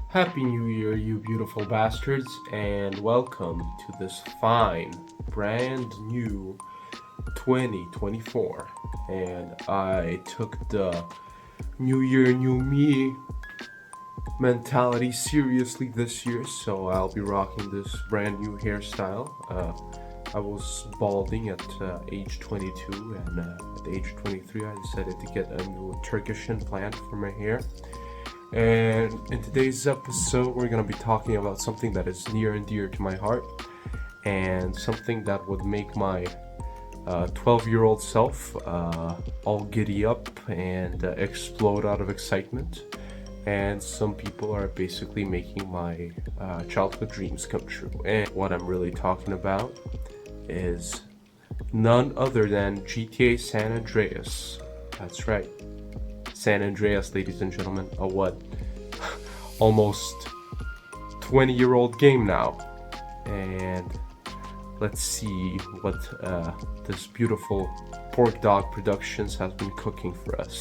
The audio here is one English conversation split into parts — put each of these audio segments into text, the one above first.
Happy New Year, you beautiful bastards, and welcome to this fine, brand new 2024. And I took the New Year, New Me mentality seriously this year, so I'll be rocking this brand new hairstyle. I was balding at age 22, and at age 23, I decided to get a new Turkish implant for my hair. And in today's episode, we're going to be talking about something that is near and dear to my heart, and something that would make my 12-year-old self all giddy up and explode out of excitement. And some people are basically making my childhood dreams come true. And what I'm really talking about is none other than GTA San Andreas. That's right. San Andreas, ladies and gentlemen, a what? Almost 20-year-old game now. And let's see what this beautiful Pork Dog Productions has been cooking for us.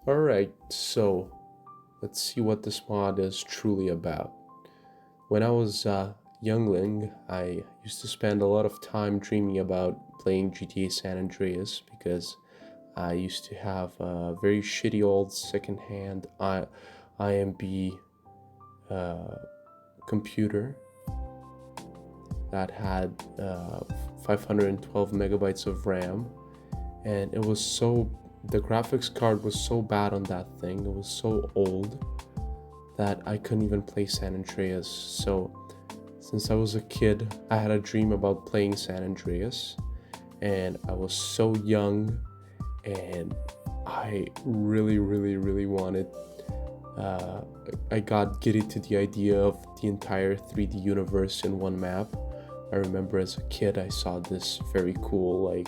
Alright, so let's see what this mod is truly about. When I was youngling, I used to spend a lot of time dreaming about playing GTA San Andreas because I used to have a very shitty old secondhand IMB computer that had 512 megabytes of RAM, and the graphics card was so bad on that thing, it was so old that I couldn't even play San Andreas. So since I was a kid, I had a dream about playing San Andreas, and I was so young, and I really wanted. I got giddy to the idea of the entire 3D universe in one map. I remember as a kid I saw this very cool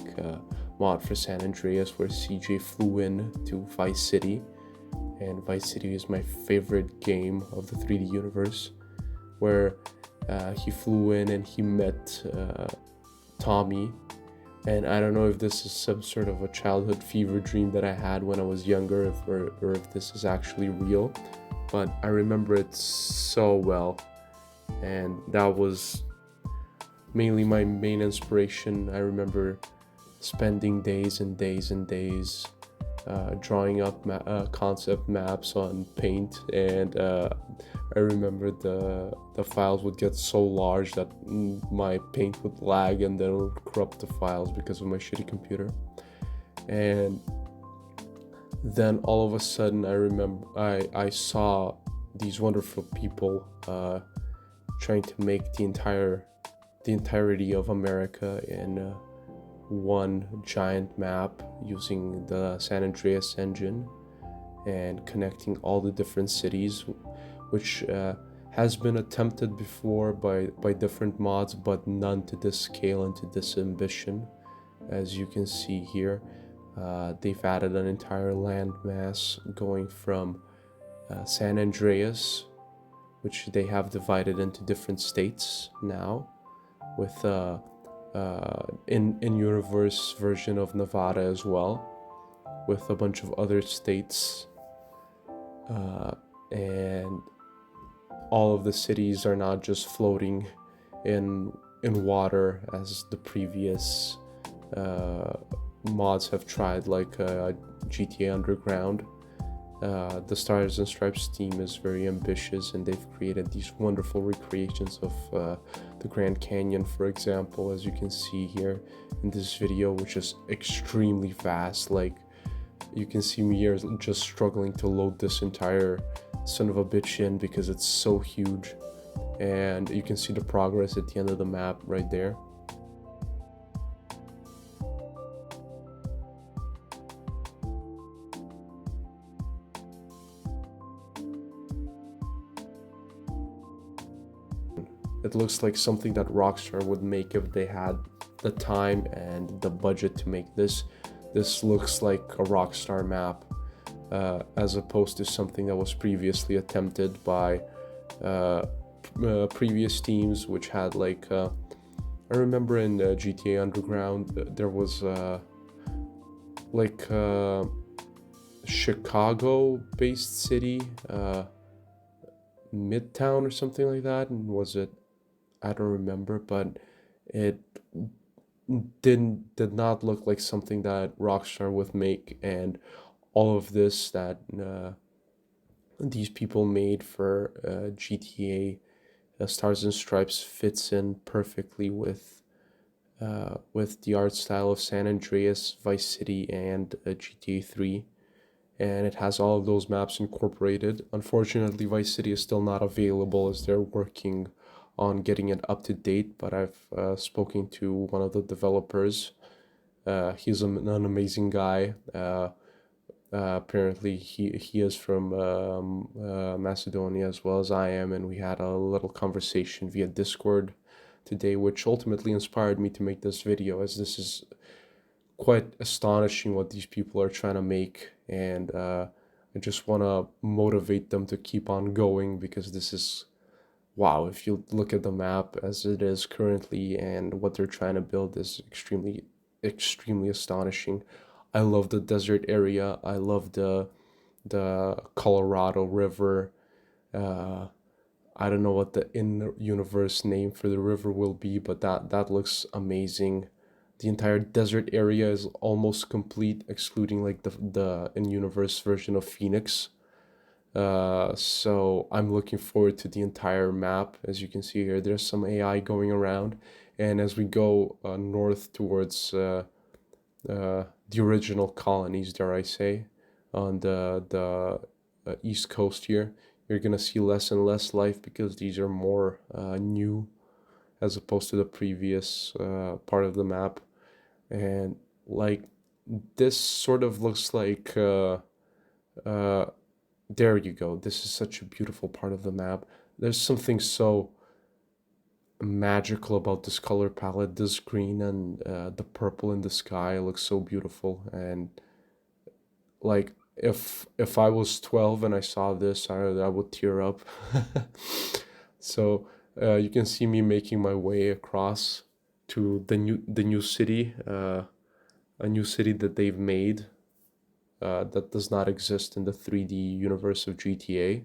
mod for San Andreas where CJ flew in to Vice City, and Vice City is my favorite game of the 3D universe, where he flew in and he met Tommy. And I don't know if this is some sort of a childhood fever dream that I had when I was younger, or if this is actually real, but I remember it so well, and that was mainly my main inspiration. I remember spending days and days and days drawing up concept maps on Paint, and I remember the files would get so large that my Paint would lag and then it would corrupt the files because of my shitty computer. And then all of a sudden I remember I saw these wonderful people trying to make the entirety of America in one giant map using the San Andreas engine and connecting all the different cities, which has been attempted before by different mods, but none to this scale and to this ambition. As you can see here, they've added an entire landmass going from San Andreas, which they have divided into different states now, with in-universe version of Nevada as well, with a bunch of other states, and all of the cities are not just floating in water as the previous mods have tried, like GTA Underground. The Stars and Stripes team is very ambitious, and they've created these wonderful recreations of the Grand Canyon, for example, as you can see here in this video, which is extremely fast. Like, you can see me here just struggling to load this entire son of a bitch in because it's so huge, and you can see the progress at the end of the map right there. It looks like something that Rockstar would make if they had the time and the budget to make this. This looks like a Rockstar map, as opposed to something that was previously attempted by previous teams, which had I remember in GTA Underground there was like Chicago-based city, Midtown or something like that. And was it? I don't remember, but it did not look like something that Rockstar would make, and all of this that these people made for GTA Stars and Stripes fits in perfectly with the art style of San Andreas, Vice City, and GTA 3. And it has all of those maps incorporated. Unfortunately, Vice City is still not available as they're working on getting it up to date, but I've spoken to one of the developers. He's an amazing guy. Apparently, he is from Macedonia as well as I am, and we had a little conversation via Discord today, which ultimately inspired me to make this video, as this is quite astonishing what these people are trying to make, and I just want to motivate them to keep on going because this is wow. If you look at the map as it is currently and what they're trying to build is extremely astonishing. I love the desert area. I love the Colorado River. uh I don't know what the in-universe name for the river will be, but that looks amazing. The entire desert area is almost complete, excluding like the in-universe version of Phoenix. So I'm looking forward to the entire map. As you can see here, there's some AI going around, and as we go north towards the original colonies, dare I say, on the east coast here, you're gonna see less and less life because these are more new as opposed to the previous part of the map. And like this sort of looks like uh, there you go. This is such a beautiful part of the map. There's something so magical about this color palette. This green and the purple in the sky looks so beautiful. And like if I was 12 and I saw this, I would tear up. So you can see me making my way across to the new city, a new city that they've made that does not exist in the 3D universe of GTA.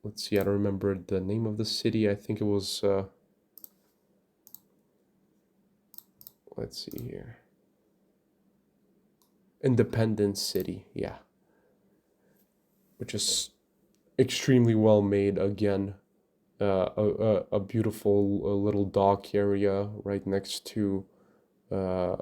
Let's see, I don't remember the name of the city. I think it was, let's see here, Independence City, yeah, which is extremely well made. Again, a beautiful little dock area right next to, uh,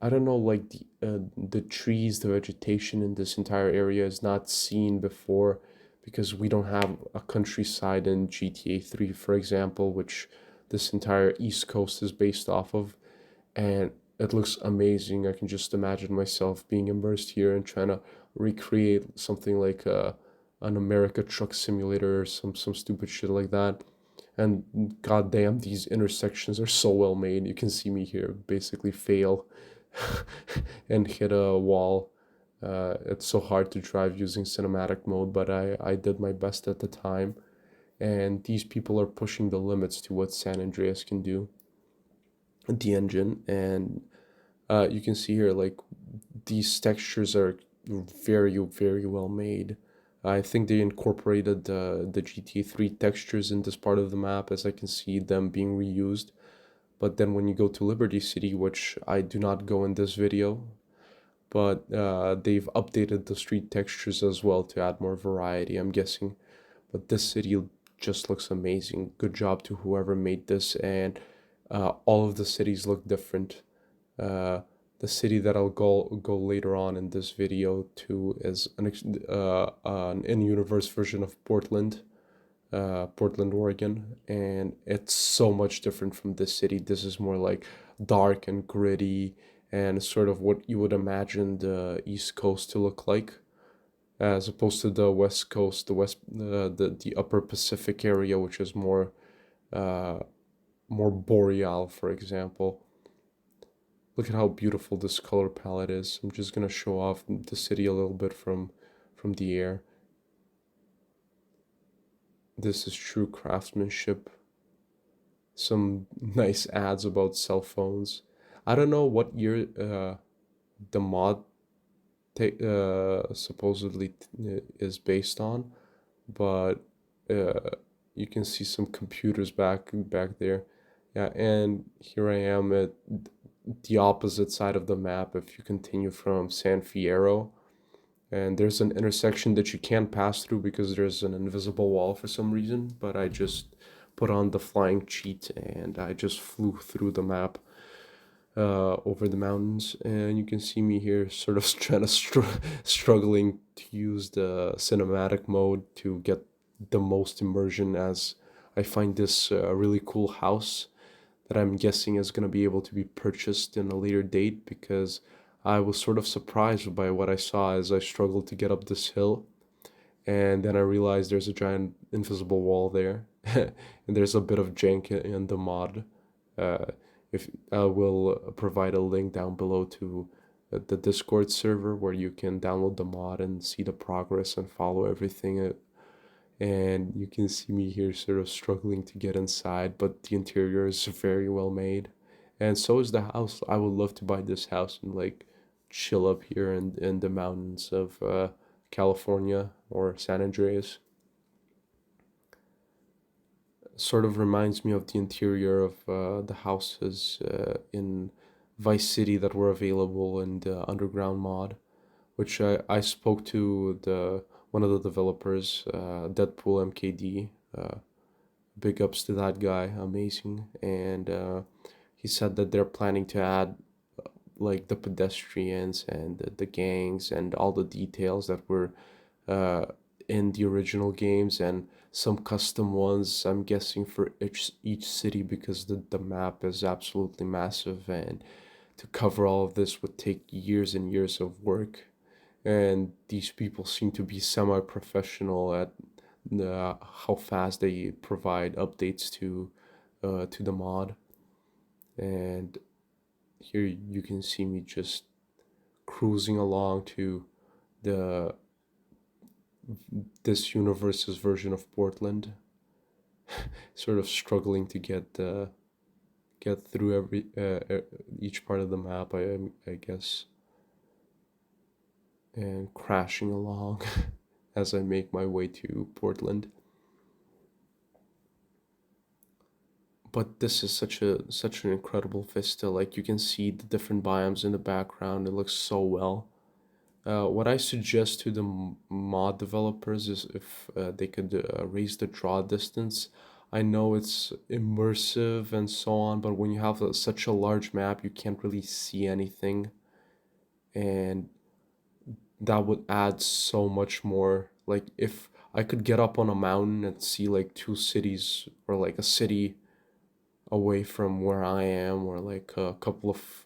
I don't know, like the trees, the vegetation in this entire area is not seen before because we don't have a countryside in GTA 3, for example, which this entire East Coast is based off of. And it looks amazing. I can just imagine myself being immersed here and trying to recreate something like an America Truck Simulator or some stupid shit like that. And goddamn, these intersections are so well made. You can see me here basically fail and hit a wall. It's so hard to drive using cinematic mode, but I did my best at the time. And these people are pushing the limits to what San Andreas can do, the engine. And you can see here, like, these textures are very well made. I think they incorporated the GT3 textures in this part of the map, as I can see them being reused. But then when you go to Liberty City, which I do not go in this video, but they've updated the street textures as well to add more variety, I'm guessing. But this city just looks amazing. Good job to whoever made this, and all of the cities look different. Uh, the city that I'll go later on in this video to is an in-universe version of Portland, Portland, Oregon, and it's so much different from this city. This is more like dark and gritty and sort of what you would imagine the East Coast to look like, as opposed to the West Coast, the Upper Pacific area, which is uh, more boreal, for example. Look at how beautiful this color palette is. I'm just gonna show off the city a little bit from the air. This is true craftsmanship. Some nice ads about cell phones. I don't know what year the mod supposedly is based on, but uh, you can see some computers back there. Yeah, and here I am at the opposite side of the map. If you continue from San Fierro, and there's an intersection that you can't pass through because there's an invisible wall for some reason, but I just put on the flying cheat and I just flew through the map over the mountains, and you can see me here sort of trying to struggling to use the cinematic mode to get the most immersion as I find this really cool house that I'm guessing is going to be able to be purchased in a later date because I was sort of surprised by what I saw as I struggled to get up this hill, and then I realized there's a giant invisible wall there, and there's a bit of jank in the mod. Uh, if I will provide a link down below to the Discord server where you can download the mod and see the progress and follow everything. And you can see me here sort of struggling to get inside, but the interior is very well made, and so is the house. I would love to buy this house and like chill up here in the mountains of California or San Andreas. Sort of reminds me of the interior of the houses in Vice City that were available in the Underground mod, which I spoke to the one of the developers, Deadpool MKD. Big ups to that guy, amazing. And he said that they're planning to add like the pedestrians and the gangs and all the details that were uh, in the original games, and some custom ones, I'm guessing, for each city because the map is absolutely massive, and to cover all of this would take years and years of work. And these people seem to be semi-professional at how fast they provide updates to the mod. And here you can see me just cruising along to the this universe's version of Portland, sort of struggling to get through each part of the map. I guess, and crashing along as I make my way to Portland. But this is such an incredible vista. Like you can see the different biomes in the background. It looks so well. What I suggest to the mod developers is if they could raise the draw distance. I know it's immersive and so on, but when you have such a large map, you can't really see anything, and that would add so much more. Like if I could get up on a mountain and see like two cities or like a city away from where I am, or like a couple of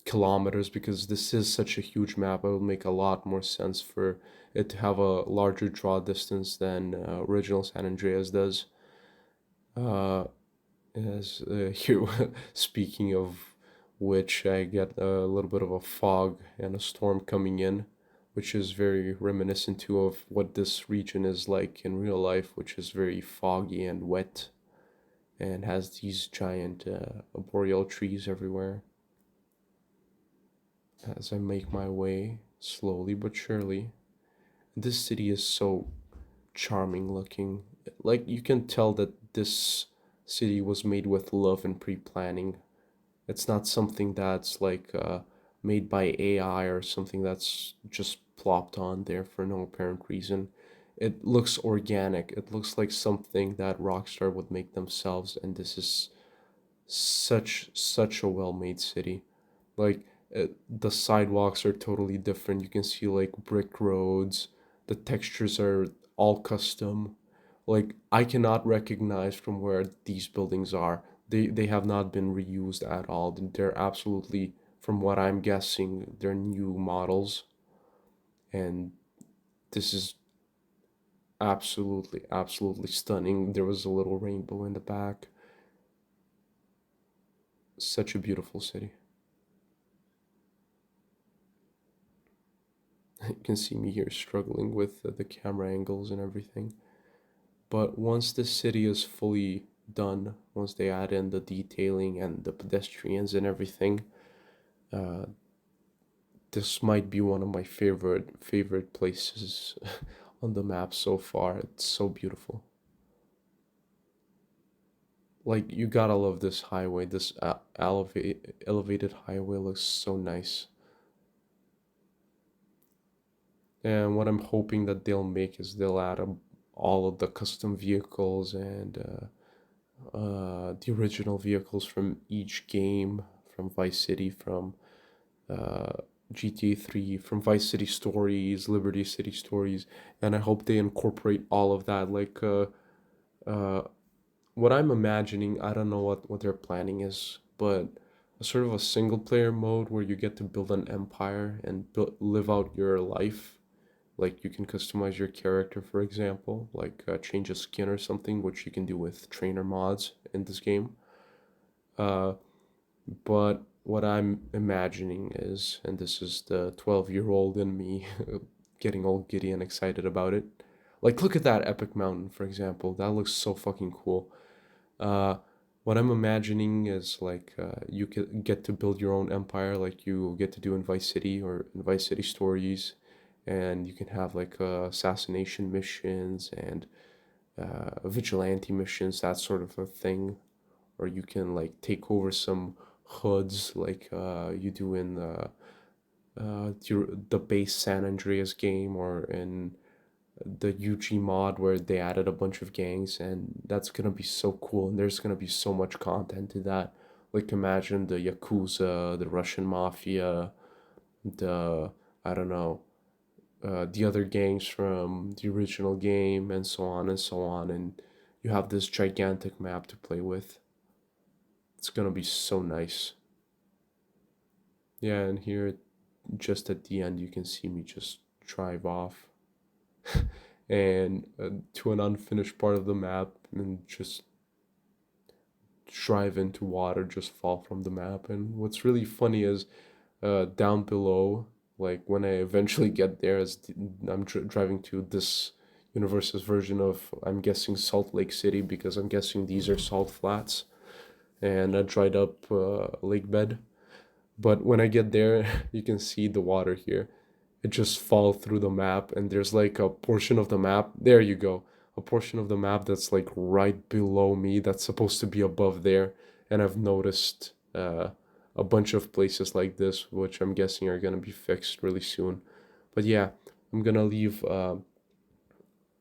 kilometers, because this is such a huge map, it would make a lot more sense for it to have a larger draw distance than original San Andreas does. Uh, as here, speaking of which, I get a little bit of a fog and a storm coming in, which is very reminiscent to of what this region is like in real life, which is very foggy and wet and has these giant boreal trees everywhere. As I make my way slowly but surely, this city is so charming looking. Like you can tell that this city was made with love and pre-planning. It's not something that's like made by AI or something that's just plopped on there for no apparent reason. It looks organic. It looks like something that Rockstar would make themselves, and this is such a well-made city. Like the sidewalks are totally different. You can see like brick roads. The textures are all custom. Like I cannot recognize from where these buildings are. They have not been reused at all. They're absolutely, from what I'm guessing, they're new models, and this is absolutely stunning. There was a little rainbow in the back. Such a beautiful city. You can see me here struggling with the camera angles and everything. But once the city is fully done, once they add in the detailing and the pedestrians and everything, Uh, this might be one of my favorite places on the map so far. It's so beautiful. Like you gotta love this highway. This elevated highway looks so nice. And what I'm hoping that they'll make is they'll add all of the custom vehicles and the original vehicles from each game, from Vice City, from uh, GTA 3, from Vice City Stories, Liberty City Stories, and I hope they incorporate all of that. Uh, what I'm imagining, I don't know what their planning is, but a sort of a single player mode where you get to build an empire and live out your life. Like you can customize your character, for example, like change a skin or something, which you can do with trainer mods in this game. Uh, but what I'm imagining is, and this is the 12-year-old in me getting all giddy and excited about it. Like, look at that epic mountain, for example. That looks so fucking cool. Uh, what I'm imagining is like you can get to build your own empire, like you get to do in Vice City or in Vice City Stories, and you can have like assassination missions and vigilante missions, that sort of a thing, or you can like take over some hoods like you do in the base San Andreas game or in the UG mod where they added a bunch of gangs, and that's gonna be so cool, and there's gonna be so much content to that. Like imagine the Yakuza, the Russian Mafia, the I don't know, the other gangs from the original game, and so on and so on, and you have this gigantic map to play with. It's gonna be so nice. Yeah, and here just at the end you can see me just drive off and to an unfinished part of the map and just drive into water, just fall from the map. And what's really funny is down below, like when I eventually get there, as I'm driving to this universe's version of, I'm guessing, Salt Lake City, because I'm guessing these are salt flats and a dried up lake bed. But when I get there, you can see the water here. It just falls through the map, and there's like a portion of the map. There you go. A portion of the map that's like right below me that's supposed to be above there. And I've noticed a bunch of places like this, which I'm guessing are gonna be fixed really soon. But yeah, I'm gonna leave a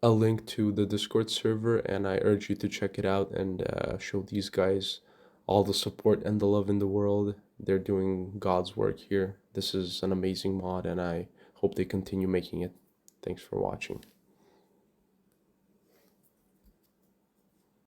link to the Discord server, and I urge you to check it out and show these guys all the support and the love in the world. They're doing God's work here. This is an amazing mod, and I hope they continue making it. Thanks for watching.